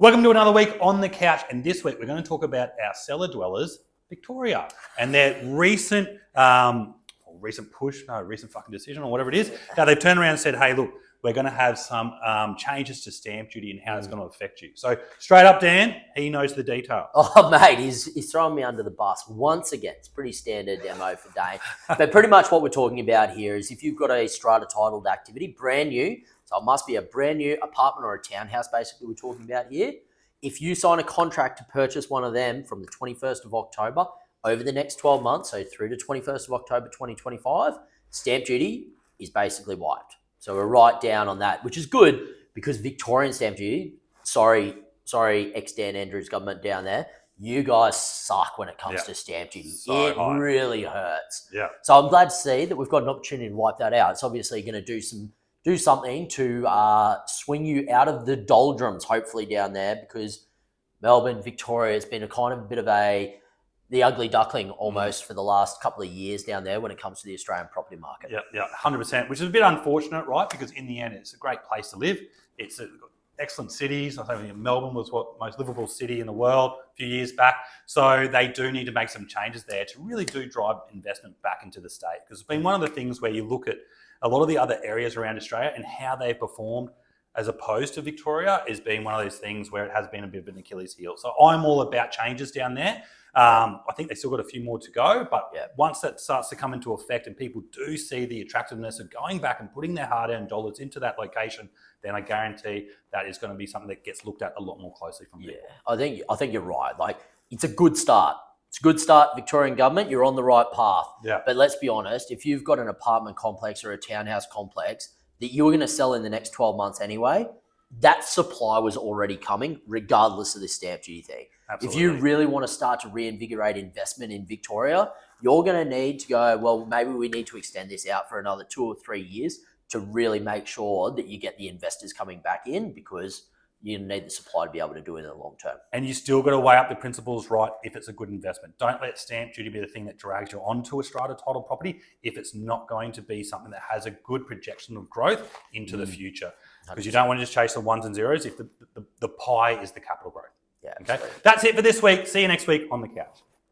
Welcome to another week on the couch, and this week we're going to talk about our cellar dwellers, Victoria, and their recent fucking decision or whatever it is. Now they've turned around and said, "Hey, look, we're going to have some changes to stamp duty and how it's going to affect you." So straight up, Dan, he knows the detail. Oh, mate, he's throwing me under the bus once again. It's pretty standard demo for Dane. But pretty much what we're talking about here is if you've got a strata titled activity, brand new, so it must be a brand new apartment or a townhouse, basically we're talking about here. If you sign a contract to purchase one of them from the 21st of October over the next 12 months, so through to 21st of October 2025, stamp duty is basically wiped. So we're right down on that, which is good because Victorian stamp duty, sorry, ex-Dan Andrews government down there, you guys suck when it comes to stamp duty. It really hurts. Yeah. So I'm glad to see that we've got an opportunity to wipe that out. It's obviously going to do something to swing you out of the doldrums, hopefully down there, because Melbourne, Victoria has been a kind of a bit of the ugly duckling almost for the last couple of years down there when it comes to the Australian property market. Yeah, 100%, which is a bit unfortunate, right? Because in the end, it's a great place to live. It's excellent cities. I think Melbourne was what most livable city in the world a few years back. So they do need to make some changes there to really do drive investment back into the state. Because it's been one of the things where you look at a lot of the other areas around Australia and how they've performed as opposed to Victoria is being one of those things where it has been a bit of an Achilles heel. So I'm all about changes down there. I think they still got a few more to go, but once that starts to come into effect and people do see the attractiveness of going back and putting their hard-earned dollars into that location, then I guarantee that is going to be something that gets looked at a lot more closely from people. I think you're right. Like, it's a good start. It's a good start, Victorian government. You're on the right path. Yeah. But let's be honest, if you've got an apartment complex or a townhouse complex that you were going to sell in the next 12 months anyway, that supply was already coming regardless of the stamp duty thing. Absolutely. If you really want to start to reinvigorate investment in Victoria, you're going to need to go, well, maybe we need to extend this out for another 2 or 3 years to really make sure that you get the investors coming back in, because you need the supply to be able to do it in the long term. And you still got to weigh up the principles, right, if it's a good investment. Don't let stamp duty be the thing that drags you onto a strata title property if it's not going to be something that has a good projection of growth into the future. Because you don't want to just chase the ones and zeros if the pie is the capital growth. Yeah, okay. That's it for this week. See you next week on the couch.